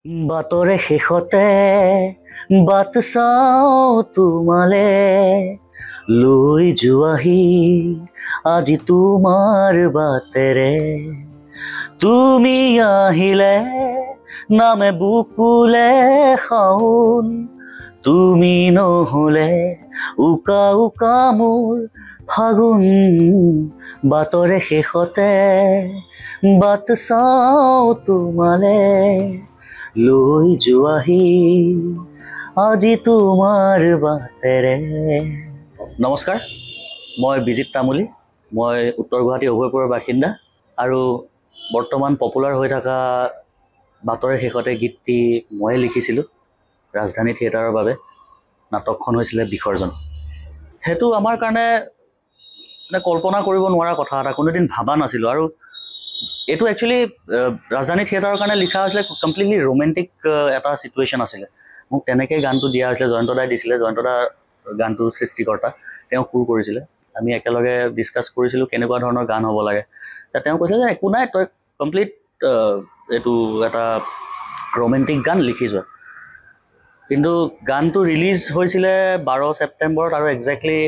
বাটৰে শেষতে বাট চাওঁ তোমালে লৈ যোৱাহি আজি তোমাৰ বাটেৰে তুমি আহিলে নামে বুকুলে শাওন তুমি নহলে উকা উকা মোৰ ফাগুন বাটৰে শেষতে বাট চাওঁ তোমালে লৈ যোৱাহি আজি তোমাৰ বাটেৰে। নমস্কাৰ, মই বিজিত তামুলী। মই উত্তৰ গুৱাহাটী অভয়পুৰৰ বাসিন্দা আৰু বৰ্তমান পপুলাৰ হৈ থকা বাটৰে শেষতে গীতটি ময়ে লিখিছিলোঁ ৰাজধানী থিয়েটাৰৰ বাবে। নাটকখন হৈছিলে বিসৰ্জন। সেইটো আমাৰ কাৰণে কল্পনা কৰিব নোৱাৰা কথা এটা, কোনোদিন ভাবা নাছিলোঁ। আৰু এইটো একচুৱেলি ৰাজধানী থিয়েটাৰৰ কাৰণে লিখা হৈছিলে কমপ্লিটলি ৰোমেণ্টিক এটা চিটুৱেশ্যন আছিলে। মোক তেনেকৈ গানটো দিয়া হৈছিলে, জয়ন্ত দাই দিছিলে। জয়ন্ত দা গানটোৰ সৃষ্টিকৰ্তা, তেওঁ সুৰ কৰিছিলে। আমি একেলগে ডিছকাছ কৰিছিলোঁ কেনেকুৱা ধৰণৰ গান হ'ব লাগে। তেওঁ কৈছিলে যে একো নাই, তই কমপ্লিট এইটো এটা ৰোমেণ্টিক গান লিখি যোৱা। কিন্তু গানটো ৰিলিজ হৈছিলে 12 ছেপ্টেম্বৰত আৰু একজেক্টলি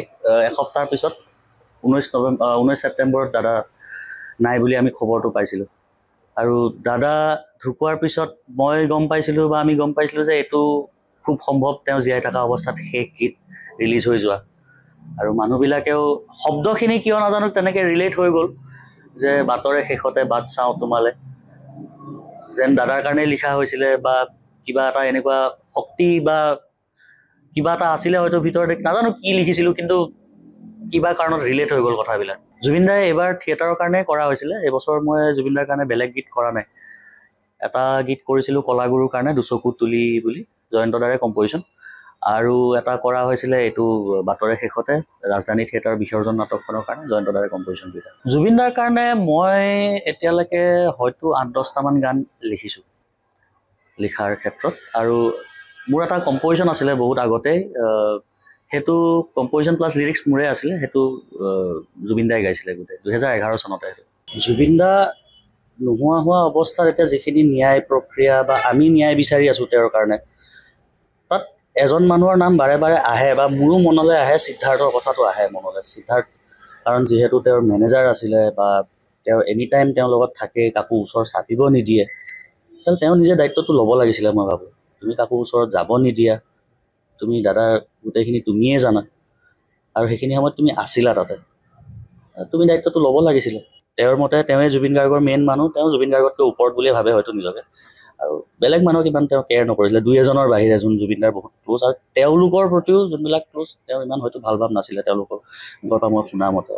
এসপ্তাহৰ পিছত 19 ছেপ্টেম্বৰত দাদা নাই বুলি আমি খবৰটো পাইছিলোঁ। আৰু দাদা ঢুকোৱাৰ পিছত মই গম পাইছিলোঁ বা আমি গম পাইছিলোঁ যে এইটো খুব সম্ভৱ তেওঁ জীয়াই থকা অৱস্থাত শেষ গীত ৰিলিজ হৈ যোৱা। আৰু মানুহবিলাকেও শব্দখিনি কিয় নাজানো তেনেকৈ ৰিলেট হৈ গ'ল যে বাটৰে শেষতে বাট চাওঁ তোমালে, যেন দাদাৰ কাৰণেই লিখা হৈছিলে বা কিবা এটা এনেকুৱা শক্তি বা কিবা এটা আছিলে হয়তো ভিতৰত, নাজানো কি লিখিছিলোঁ, কিন্তু কিবা কাৰণত ৰিলেট হৈ গ'ল কথাবিলাক। জুবিন দাই এইবাৰ থিয়েটাৰৰ কাৰণে কৰা হৈছিলে। এইবছৰ মই জুবিন দাৰ কাৰণে বেলেগ গীত কৰা নাই। এটা গীত কৰিছিলোঁ কলাগুৰুৰ কাৰণে, দুচকু তুলি বুলি, জয়ন্ত দাৰে কম্প'জিশ্যন। আৰু এটা কৰা হৈছিলে এইটো বাটৰে শেষতে ৰাজধানী থিয়েটাৰ বিসৰ্জন নাটকখনৰ কাৰণে, জয়ন্ত দাৰে কম্প'জিশ্যন দুটা। জুবিন দাৰ কাৰণে মই এতিয়ালৈকে হয়তো 8-10টামান গান লিখিছোঁ লিখাৰ ক্ষেত্ৰত। আৰু মোৰ এটা কম্প'জিশ্যন আছিলে বহুত আগতেই, সেইটো কম্প'জিশ্যন প্লাছ লিৰিক্স মোৰে আছিলে। সেইটো জুবিন দাই গাইছিলে গোটেই 2011 চনতে। জুবিন দা নোহোৱা হোৱা অৱস্থাত এতিয়া যিখিনি ন্যায় প্ৰক্ৰিয়া বা আমি ন্যায় বিচাৰি আছোঁ তেওঁৰ কাৰণে, তাত এজন মানুহৰ নাম বাৰে বাৰে আহে বা মোৰো মনলৈ আহে, সিদ্ধাৰ্থৰ কথাটো আহে মনলৈ। সিদ্ধাৰ্থ, কাৰণ যিহেতু তেওঁৰ মেনেজাৰ আছিলে বা তেওঁ এনি টাইম তেওঁৰ লগত থাকে, কাকো ওচৰ চাপিব নিদিয়ে, তেওঁ নিজে দায়িত্বটো ল'ব লাগিছিলে। মই ভাবোঁ তুমি কাকো ওচৰত যাব নিদিয়া, তুমি দাদা গোটেইখিনি তুমিয়ে জানা, আৰু সেইখিনি সময়ত তুমি আছিলা তাতে, তুমি দায়িত্বটো ল'ব লাগিছিলে। তেওঁৰ মতে তেওঁৱে জুবিন গাৰ্গৰ মেইন মানুহ, তেওঁ জুবিন গাৰ্গতকৈ ওপৰত বুলিয়ে ভাবে হয়তো নিজকে। আৰু বেলেগ মানুহক ইমান তেওঁ কেয়াৰ নকৰিছিলে, 2-এজনৰ বাহিৰে যোন জুবিন দাৰ বহুত ক্ল'জ, আৰু তেওঁলোকৰ প্ৰতিও যোনবিলাক ক্ল'জ তেওঁ ইমান হয়তো ভাল ভাৱ নাছিলে তেওঁলোকৰ পৰা মই শুনা মতে।